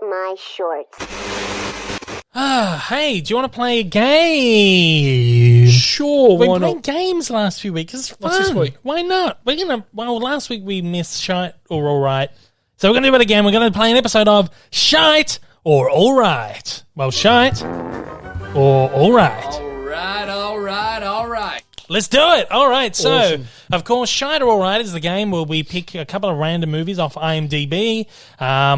my shorts. Hey, do you want to play a game? Sure, We've why been playing not? games last few weeks. It's fun. What's this week? Why not? Last week we missed Shite or All Right. So we're going to do it again. We're going to play an episode of Shite or All Right. Well, Shite or All Right. All right. Let's do it. All right. So, Awesome. of course, Shite or All Right is the game where we pick a couple of random movies off IMDb.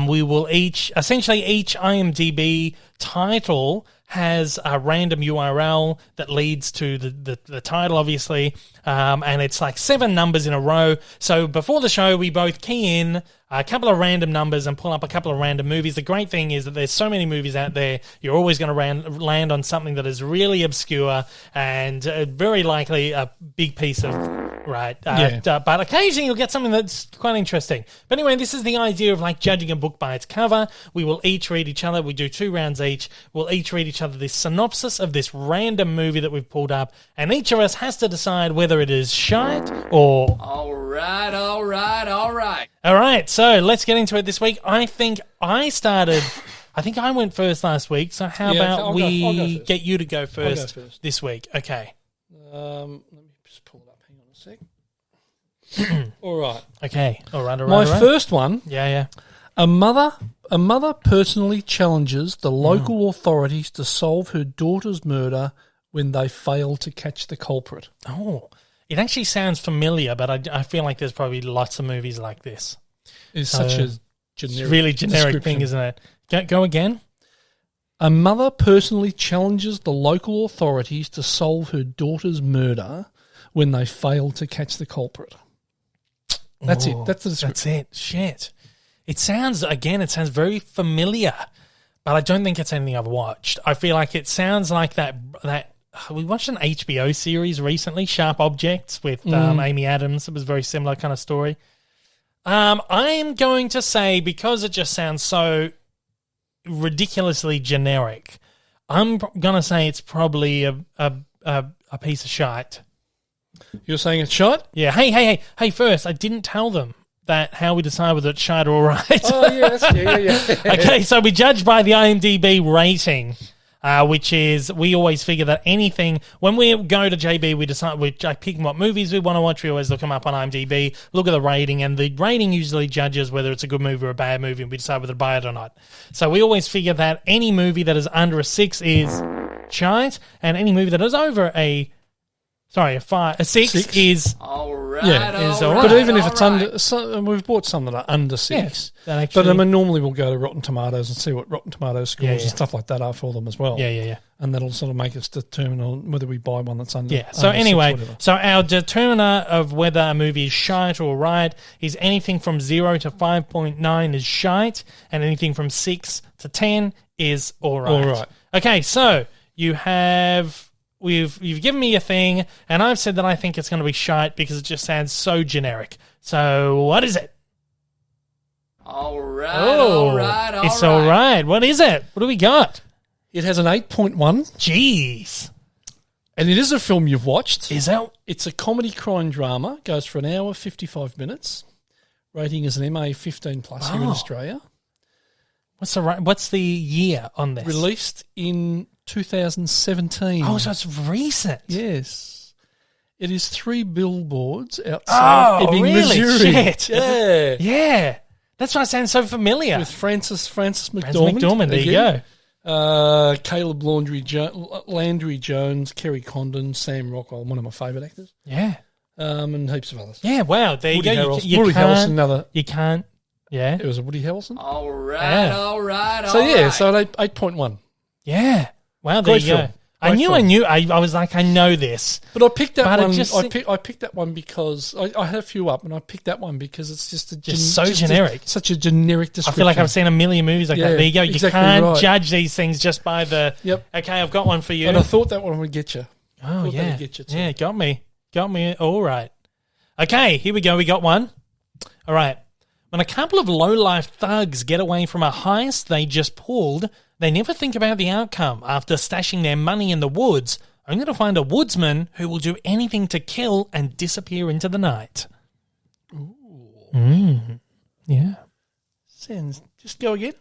We will each IMDb title has a random URL that leads to the title, obviously, and it's like 7 numbers in a row. So before the show, we both key in a couple of random numbers and pull up a couple of random movies. The great thing is that there's so many movies out there, you're always going to land on something that is really obscure and very likely a big piece of... Right, but occasionally you'll get something that's quite interesting. But anyway, this is the idea of like judging a book by its cover. We will each read each other. We do 2 rounds each. We'll each read each other this synopsis of this random movie that we've pulled up, and each of us has to decide whether it is shite or... All right. All right, so let's get into it this week. I think I went first last week, so how about I'll we go first. get you to go first, first. this week? Okay. Let me just pull it up. Hang on a sec. All right. Okay. All right. My first one, Yeah. a mother personally challenges the local authorities to solve her daughter's murder when they fail to catch the culprit. Oh, it actually sounds familiar, but I feel like there's probably lots of movies like this. It's such a generic, Really generic thing, description. isn't it? Go again. A mother personally challenges the local authorities to solve her daughter's murder when they fail to catch the culprit. That's it. That's the description. That's it. Shit. It sounds very familiar, but I don't think it's anything I've watched. I feel like it sounds like that we watched an HBO series recently, Sharp Objects, with Amy Adams. It was a very similar kind of story. I'm going to say, because it just sounds so ridiculously generic, I'm going to say it's probably a piece of shite. You're saying it's shot? Yeah. Hey, first, I didn't tell them that how we decide whether it's shite or all right. Oh, yeah. Okay, so we judge by the IMDb rating, which is, we always figure that anything, when we go to JB, we pick what movies we want to watch. We always look them up on IMDb, look at the rating, and the rating usually judges whether it's a good movie or a bad movie, and we decide whether to buy it or not. So we always figure that any movie that is under a 6 is shite, and any movie that is over a 6 is... All right. is all right. But even if all it's right. under, and we've bought some that are under 6. that actually- But I mean, normally we'll go to Rotten Tomatoes and see what Rotten Tomatoes scores Yeah. and stuff like that are for them as well. Yeah. And that'll sort of make us determine on whether we buy one that's under. Yeah. So under 6, anyway, whatever. so our determiner of whether a movie is shite or right is anything from 0 to 5.9 is shite, and anything from 6 to 10 is all right. All right. Okay, so you've given me a thing, and I've said that I think it's going to be shite because it just sounds so generic. So what is it? All right. It's all right. What is it? What do we got? It has an 8.1, Jeez. and it is a film you've watched. Is that... It's a comedy crime drama. Goes for an hour, 55 minutes. Rating is an MA 15+ here in Oh. Australia. What's the year on this? Released in 2017. Oh, so it's recent. Yes. It is 3 billboards outside Oh, Ebbing, really? Missouri. Shit. Yeah. Yeah. That's why it sounds so familiar. With Francis Francis McDormand. McDormand, there you go. Caleb Landry Jones, Kerry Condon, Sam Rockwell, one of my favourite actors, Yeah. and heaps of others. Yeah, wow. There Woody you go. Harrelson. You Woody can't, Harrelson, another. You can't. Yeah. It was a Woody Harrelson. All right. Yeah. All right. So yeah, so an 8.1. Yeah. Wow, there Great you go. film. I Great knew. film. I was like, I know this. But I picked that But it one. just- I picked that one because I had a few up, and I picked that one because it's just generic. such a generic I description. feel like I've seen a million movies like that. Yeah, There you go. You exactly can't right. judge these things just by the... Yep. Okay, I've got one for you. And I thought that one would get you. Oh, thought yeah. that'd get you too. Yeah, got me. All right. Okay, here we go. We got one. All right. When a couple of low-life thugs get away from a heist they just pulled, they never think about the outcome after stashing their money in the woods, only to find a woodsman who will do anything to kill and disappear into the night. Ooh. Yeah. Sounds. Just go again.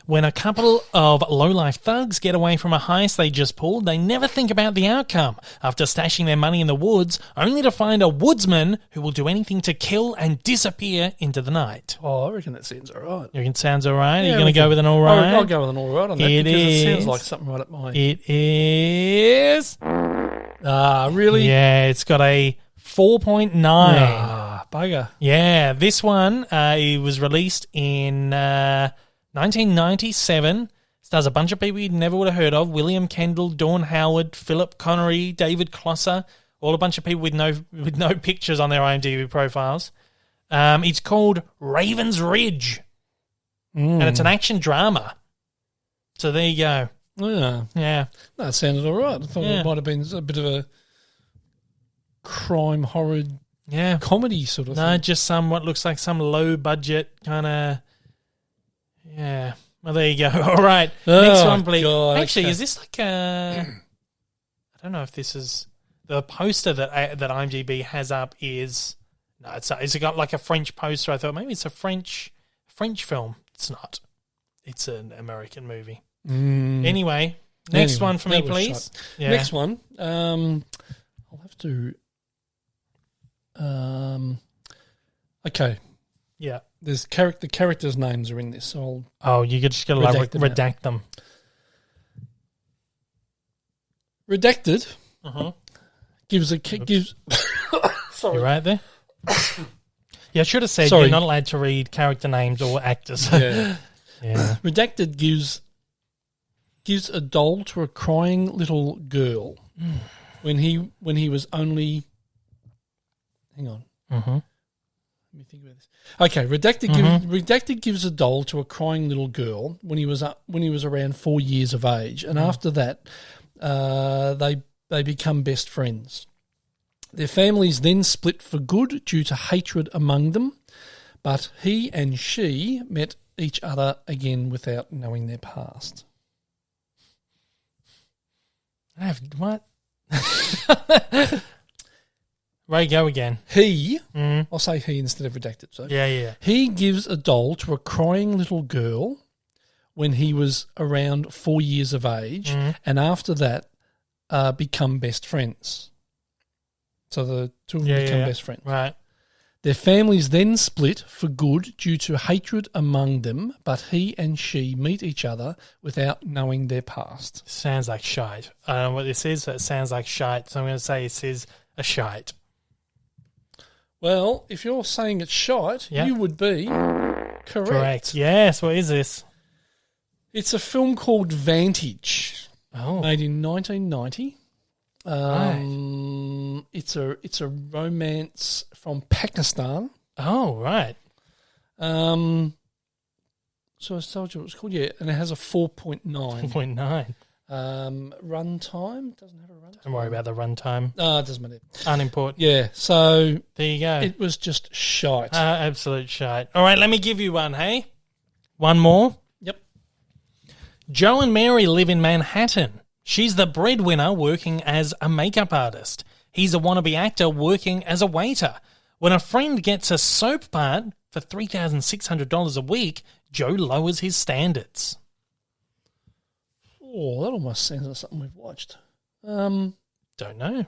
When a couple of low-life thugs get away from a heist they just pulled, they never think about the outcome after stashing their money in the woods, only to find a woodsman who will do anything to kill and disappear into the night. Oh, I reckon that sounds all right. You reckon it sounds all right? Yeah, Are you going to go with an all right? I'll go with an all right on that It because is. it sounds like something right up my... It is... really? Yeah, it's got a 4.9. Bugger. Yeah, this one, it was released in 1997. Stars a bunch of people you never would have heard of. William Kendall, Dawn Howard, Philip Connery, David Closser, all a bunch of people with no pictures on their IMDb profiles. It's called Raven's Ridge, and it's an action drama. So there you go. Yeah. That sounded all right. I thought it might have been a bit of a crime horror comedy sort of thing. No, just what looks like some low budget kind of. Yeah. Well, there you go. All right. Next one, please. God, Actually, okay. is this like a? I don't know if this is the poster that IMDb has up. Is no, it's got like a French poster. I thought maybe it's a French film. It's not. It's an American movie. Anyway, next one for me, please. Yeah. Next one. I'll have to. Okay. Yeah. There's the characters' names are in this, so You just got to redact them. Redacted gives. You right there? Yeah, I should have said Sorry. you're not allowed to read character names or actors. Yeah. Yeah. Redacted gives a doll to a crying little girl when he was only. Hang on. Let me think about this. Okay, Redacted gives a doll to a crying little girl when he was around 4 years of age, and after that, they become best friends. Their families then split for good due to hatred among them, but he and she met each other again without knowing their past. What? Ray, go again. I'll say he instead of redacted. So Yeah. he gives a doll to a crying little girl when he was around 4 years of age, and after that, become best friends. So the two of them become best friends. Right. Their families then split for good due to hatred among them, but he and she meet each other without knowing their past. Sounds like shite. I don't know what this is, but it sounds like shite. So I'm going to say it is a shite. Well, if you're saying it's shite, you would be correct. Yes. What is this? It's a film called Vantage, Oh. made in 1990. Right. It's a romance from Pakistan. Oh, right. So I told you what it's called, and it has a 4.9. 4.9. Runtime doesn't have a runtime. Don't worry about the runtime. No, it doesn't matter. Unimportant. Yeah, so There you go. it was just shite. Absolute shite. All right, let me give you one, hey? One more. Yep. Joe and Mary live in Manhattan. She's the breadwinner working as a makeup artist. He's a wannabe actor working as a waiter. When a friend gets a soap part for $3,600 a week, Joe lowers his standards. Oh, that almost sounds like something we've watched. Don't know.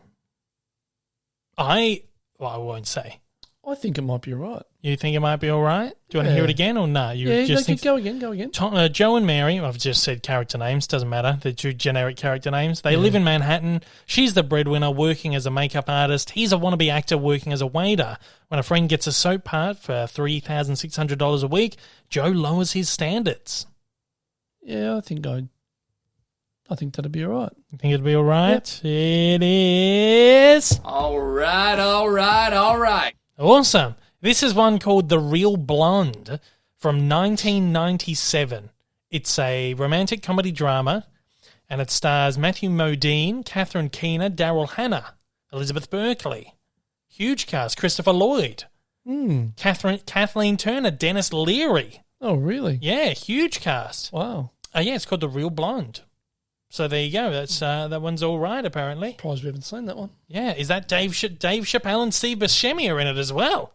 I won't say. I think it might be right. You think it might be all right? Do you want to hear it again or no? Go again. Joe and Mary, I've just said character names, doesn't matter. They're two generic character names. They live in Manhattan. She's the breadwinner working as a makeup artist. He's a wannabe actor working as a waiter. When a friend gets a soap part for $3,600 a week, Joe lowers his standards. Yeah, I think that'd be all right. You think it'd be all right? Yep. It is. All right. Awesome. This is one called The Real Blonde from 1997. It's a romantic comedy drama, and it stars Matthew Modine, Catherine Keener, Daryl Hannah, Elizabeth Berkley. Huge cast. Christopher Lloyd. Kathleen Turner, Dennis Leary. Oh, really? Yeah, huge cast. Wow. Yeah, it's called The Real Blonde. So there you go. That's that one's all right, apparently. Surprised we haven't seen that one. Yeah, is that Dave Chappelle and Steve Buscemi are in it as well?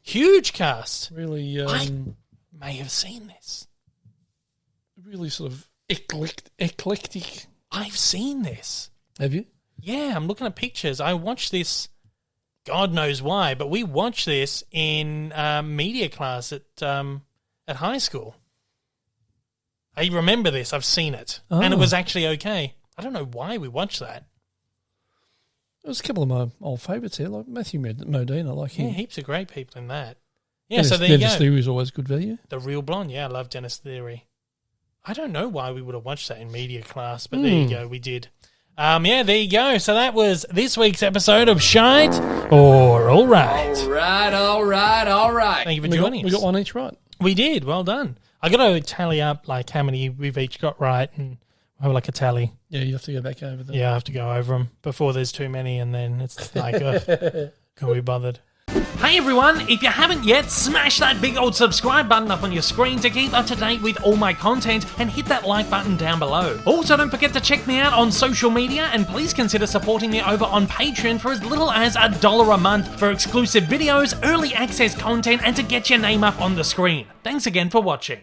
Huge cast. Really? I may have seen this. really sort of eclectic. I've seen this. Have you? Yeah, I'm looking at pictures. I watched this, God knows why, but we watched this in media class at high school. I remember this. I've seen it. And it was actually okay. I don't know why we watched that. There's a couple of my old favourites here, like Matthew Modine. I like him. Yeah, heaps of great people in that. Yeah, Dennis, so there Dennis you go. Leary is always good value. The Real Blonde. Yeah, I love Dennis Leary. I don't know why we would have watched that in media class, but there you go. We did. Yeah, there you go. So that was this week's episode of Shite or All Right. All right. Thank you for joining us. We got one each right. We did. Well done. I got to tally up like how many we've each got right and have like a tally. Yeah, you have to go back over them. Yeah, I have to go over them before there's too many, and then it's like, can we be bothered? Hey everyone, if you haven't yet, smash that big old subscribe button up on your screen to keep up to date with all my content, and hit that like button down below. Also, don't forget to check me out on social media, and please consider supporting me over on Patreon for as little as $1 a month for exclusive videos, early access content, and to get your name up on the screen. Thanks again for watching.